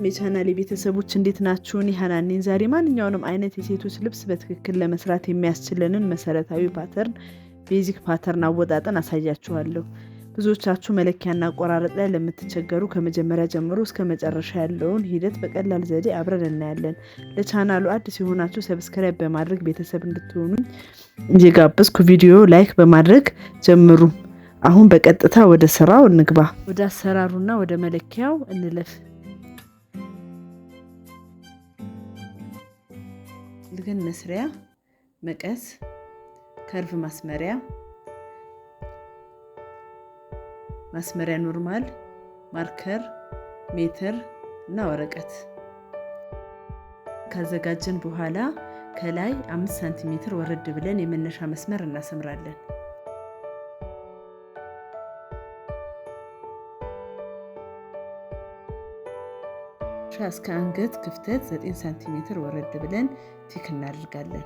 የቻናሌ ቤተሰቦች እንዴት ናችሁ? እኔ ሀናን ነኝ። ዛሬ ማንኛውንም አይነት የሴቶች ልብስ በትክክል ለመስራት የሚያስችለንን መሰረታዊ ፓተርን ቤዚክ ፓተርን አወጣጠን አሳያችኋለሁ። ብዙዎቻችሁ መለኪያና አቆራረጥ ላይ ለምትቸገሩ ከመጀመሪያ ጀምሮ እስከ መጨረሻ ያለውን ሂደት በቀላል ዘዴ አብረን እናያለን። ለቻናሉ አዲስ የሆናችሁ ሰብስክራይብ በማድረግ ቤተሰብ እንድትሆኑኝ እየጋበዝኩ ቪዲዮ ላይክ በማድረግ ጀምሩ። አሁን በቀጥታ ወደ ስራው እንግባ። ወደ አሰራሩና ወደ መለኪያው እንለፍ። ልገን መስሪያ፣ መቀስ፣ ከርቭ ማስመሪያ ኖርማል፣ ማርከር፣ ሜትር እና ወረቀት ካዘጋጀን በኋላ ከላይ 5 ሳንቲሜትር ወረድ ብለን የመነሻ መስመር እናሰምራለን። እስከ አንገት ክፍተት 9 ሳንቲሜትር ወረድ ብለን ቲክ እናደርጋለን።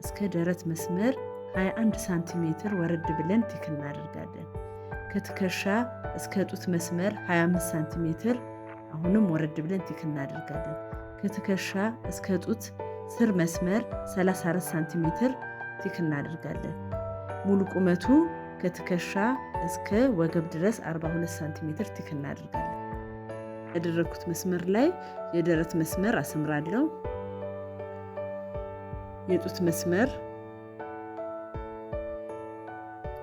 እስከ ደረት መስመር 21 ሳንቲሜትር ወረድ ብለን ቲክ እናደርጋለን። ከትከሻ እስከ ጡት መስመር 25 ሳንቲሜትር አሁንም ወረድ ብለን ቲክ እናደርጋለን። ከትከሻ እስከ ጡት ስር መስመር 34 ሳንቲሜትር ቲክ እናደርጋለን። ሙሉ ቁመቱ ከትከሻ እስከ ወገብ ድረስ 42 ሳንቲሜትር ቲክ እናደርጋለን። ያደረኩት መስመር ላይ የደረት መስመር አሰምራለሁ። የጡት መስመር፣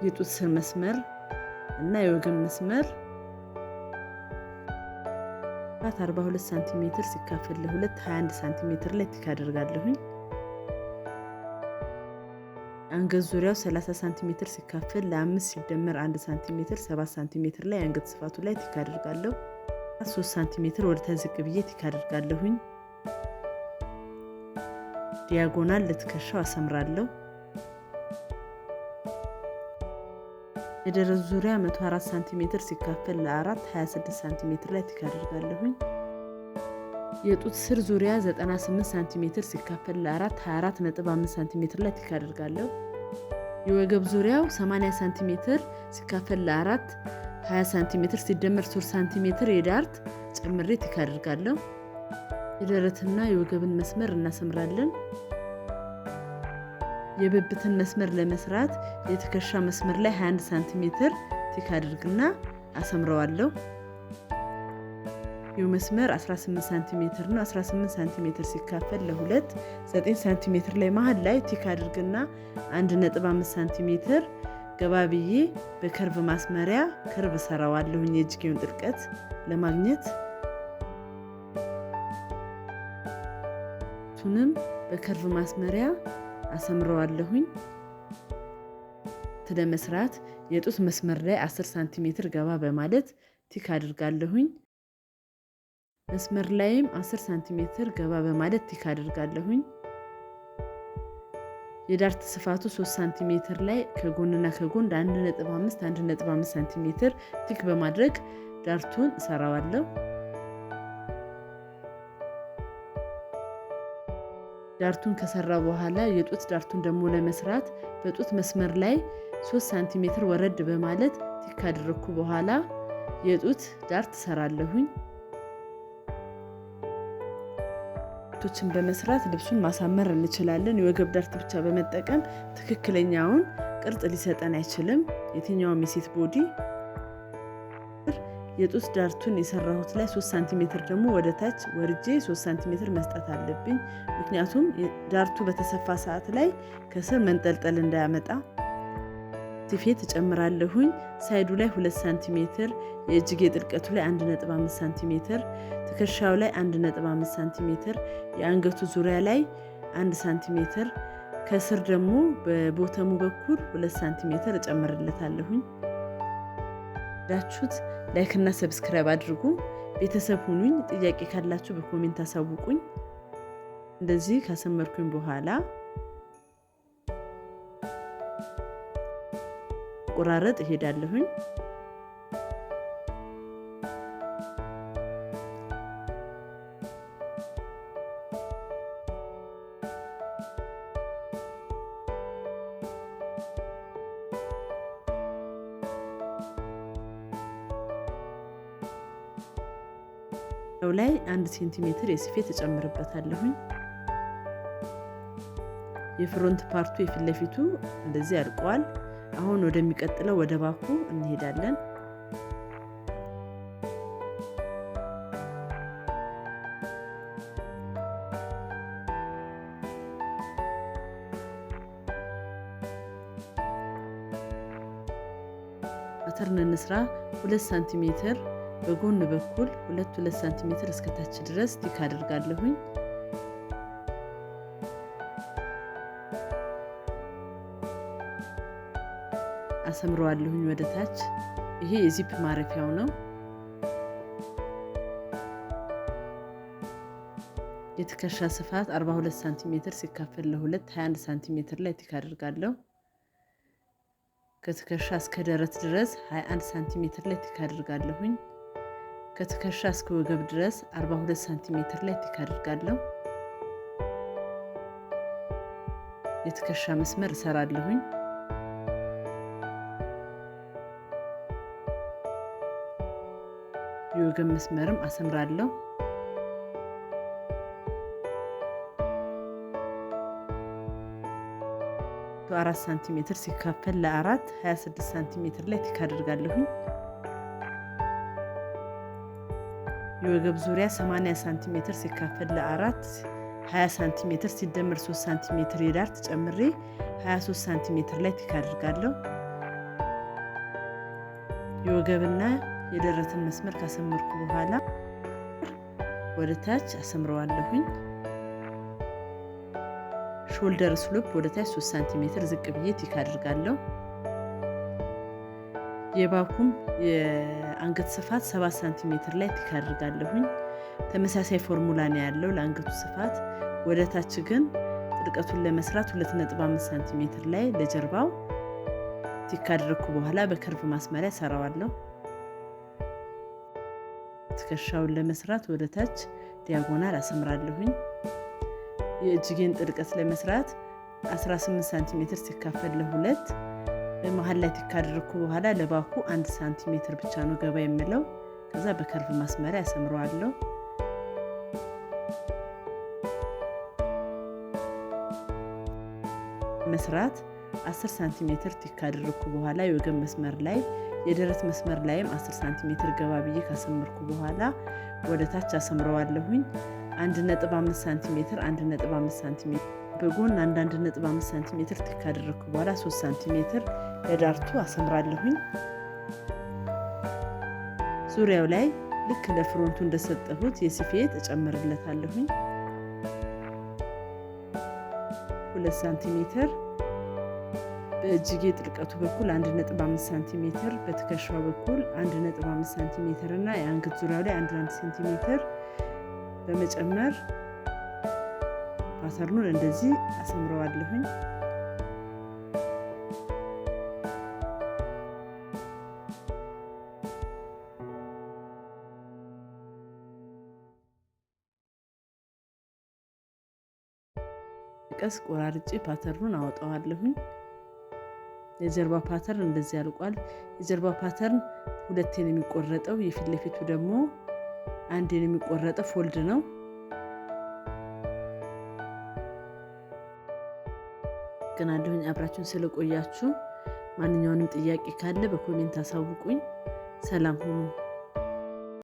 የጡት ስር መስመር እና የወገብ መስመር 42 ሳንቲሜትር ሲካፈል ለ2 21 ሳንቲሜትር ላይ ቲክ አደርጋለሁኝ። አንገት ዙሪያው 30 ሳንቲሜትር ሲካፈል ለ5 ሲደመር 1 ሳንቲሜትር 7 ሳንቲሜትር ላይ አንገት ስፋቱ ላይ ቲክ አደርጋለሁ። 3 ሳንቲሜትር ወደ ታች ዝቅ ብዬ ቲክ አደርጋለሁኝ። ዲያጎናል ለትከሻው አሰምራለሁ። የደረት ዙሪያ 104 ሳንቲሜትር ሲካፈል ለ4 26 ሳንቲሜትር ላይ ቲክ አደርጋለሁኝ። የጡት ስር ዙሪያ 98 ሳንቲሜትር ሲካፈል ለ4 24.5 ሳንቲሜትር ላይ ቲክ አደርጋለሁ። የወገብ ዙሪያው 80 ሳንቲሜትር ሲካፈል ለ4 20 ሳንቲሜትር ሲደመር 3 ሳንቲሜትር የዳርት ጨምሬ ቲክ አደርጋለሁ። የደረትና የወገብን መስመር እናሰምራለን። የብብትን መስመር ለመስራት የትከሻ መስመር ላይ 21 ሳንቲሜትር ቲክ አድርግና አሰምረዋለሁ። ይህ መስመር 18 ሳንቲሜትር ነው። 18 ሳንቲሜትር ሲካፈል ለ2 9 ሳንቲሜትር ላይ መሃል ላይ ቲክ አድርግና 1.5 ሳንቲሜትር ገባ ብዬ በከርቭ ማስመሪያ ከርቭ ሰራዋለሁኝ። የእጅጌውን ጥልቀት ለማግኘት ቱንም በከርቭ ማስመሪያ አሰምረዋለሁኝ። ለመስራት የጡት መስመር ላይ 10 ሳንቲሜትር ገባ በማለት ቲክ አድርጋለሁኝ። መስመር ላይም 10 ሳንቲሜትር ገባ በማለት ቲክ አድርጋለሁኝ። የዳርት ስፋቱ 3 ሳንቲሜትር ላይ ከጎንና ከጎን 1.5 ሳንቲሜትር ቲክ በማድረግ ዳርቱን እሰራዋለሁ። ዳርቱን ከሰራ በኋላ የጡት ዳርቱን ደግሞ ለመስራት በጡት መስመር ላይ 3 ሳንቲሜትር ወረድ በማለት ቲክ ካደረኩ በኋላ የጡት ዳርት ሰራለሁኝ። ቶችን በመስራት ልብሱን ማሳመር እንችላለን። የወገብ ዳርት ብቻ በመጠቀም ትክክለኛውን ቅርጽ ሊሰጠን አይችልም። የትኛውም የሴት ቦዲ የጡት ዳርቱን የሰራሁት ላይ 3 ሳንቲሜትር ደግሞ ወደ ታች ወርጄ 3 ሳንቲሜትር መስጠት አለብኝ። ምክንያቱም ዳርቱ በተሰፋ ሰዓት ላይ ከስር መንጠልጠል እንዳያመጣ። ቲፌት እጨምራለሁኝ። ሳይዱ ላይ 2 ሳንቲሜትር፣ የእጅጌ ጥልቀቱ ላይ 1.5 ሳንቲሜትር፣ ትከሻው ላይ 1.5 ሳንቲሜትር፣ የአንገቱ ዙሪያ ላይ 1 ሳንቲሜትር፣ ከስር ደግሞ በቦተሙ በኩል 2 ሳንቲሜትር እጨምርለታለሁኝ። ዳችሁት ላይክ እና ሰብስክራይብ አድርጉ። ቤተሰብ ሁኑኝ። ጥያቄ ካላችሁ በኮሜንት አሳውቁኝ። እንደዚህ ካሰመርኩኝ በኋላ ቆራረጥ እሄዳለሁኝ። ላይ 1 ሴንቲሜትር የስፌት እጨምርበታለሁኝ። የፍሮንት ፓርቱ የፊት ለፊቱ እንደዚህ አልቋል። አሁን ወደሚቀጥለው ወደ ባኩ እንሄዳለን። ፓተርን እንስራ። 2 ሳንቲሜትር በጎን በኩል 2 ሳንቲሜትር እስከታች ድረስ ቲክ አድርጋለሁኝ። አሰምረዋለሁኝ ወደ ታች። ይሄ የዚፕ ማረፊያው ነው። የትከሻ ስፋት 42 ሳንቲሜትር ሲካፈል ለ2 21 ሳንቲሜትር ላይ ቲክ አድርጋለሁ። ከትከሻ እስከ ደረት ድረስ 21 ሳንቲሜትር ላይ ቲክ አድርጋለሁኝ። ከትከሻ እስከ ወገብ ድረስ 42 ሳንቲሜትር ላይ ቲክ አድርጋለሁ። የትከሻ መስመር እሰራለሁኝ። የወገብ መስመርም አሰምራለሁ። አራት ሳንቲሜትር ሲካፈል ለ4 26 ሳንቲሜትር ላይ ቲክ አድርጋለሁኝ። የወገብ ዙሪያ 80 ሳንቲሜትር ሲካፈል ለ4 20 ሳንቲሜትር ሲደመር 3 ሳንቲሜትር የዳር ተጨምሬ 23 ሳንቲሜትር ላይ ቲክ አድርጋለሁ። የወገብና የደረትን መስመር ካሰመርኩ በኋላ ወደ ታች አሰምረዋለሁኝ። ሾልደር ስሎፕ ወደ ታች 3 ሳንቲሜትር ዝቅ ብዬ ቲክ አድርጋለሁ። የባኩም የአንገት ስፋት 7 ሳንቲሜትር ላይ ቲክ አድርጋለሁኝ። ተመሳሳይ ፎርሙላ ነው ያለው ለአንገቱ ስፋት። ወደ ታች ግን ጥልቀቱን ለመስራት 2.5 ሳንቲሜትር ላይ ለጀርባው ቲክ ካደረኩ በኋላ በከርቭ ማስመሪያ ሰራዋለሁ። ትከሻውን ለመስራት ወደ ታች ዲያጎናል አሰምራለሁኝ። የእጅጌን ጥልቀት ለመስራት 18 ሳንቲሜትር ሲካፈል ለ2 በመሃል ላይ ቲክ ካደረኩ በኋላ ለባኩ 1 ሳንቲሜትር ብቻ ነው ገባ የምለው። ከዛ በከርቭ ማስመሪያ አሰምረዋለሁ። መስራት 10 ሳንቲሜትር ቲክ ካደረኩ በኋላ የወገብ መስመር ላይ የደረት መስመር ላይም 10 ሳንቲሜትር ገባ ብዬ ካሰመርኩ በኋላ ወደ ታች አሰምረዋለሁኝ። 1.5 ሳንቲሜትር 1.5 ሳንቲሜትር በጎን 1.5 ሳንቲሜትር ቲክ ካደረኩ በኋላ 3 ሳንቲሜትር ለዳርቱ አሰምራለሁኝ። ዙሪያው ላይ ልክ ለፍሮንቱ እንደሰጠሁት የስፌት እጨምርለታለሁኝ። 2 ሳንቲሜትር በእጅጌ ጥልቀቱ በኩል 1.5 ሳንቲሜትር በትከሻው በኩል 1.5 ሳንቲሜትር እና የአንገት ዙሪያው ላይ 1 ሳንቲሜትር በመጨመር ፓተርኑን እንደዚህ አሰምረዋለሁኝ። ቀስ ቆራርጬ ፓተርኑን አወጣዋለሁኝ። የጀርባ ፓተርን እንደዚህ ያልቋል። የጀርባ ፓተርን 2 ነው የሚቆረጠው። የፊት ለፊቱ ደግሞ 1 ነው የሚቆረጠው ፎልድ ነው። ገናለሁኝ አብራችሁን ስለቆያችሁ። ማንኛውንም ጥያቄ ካለ በኮሜንት አሳውቁኝ። ሰላም ሁኑ።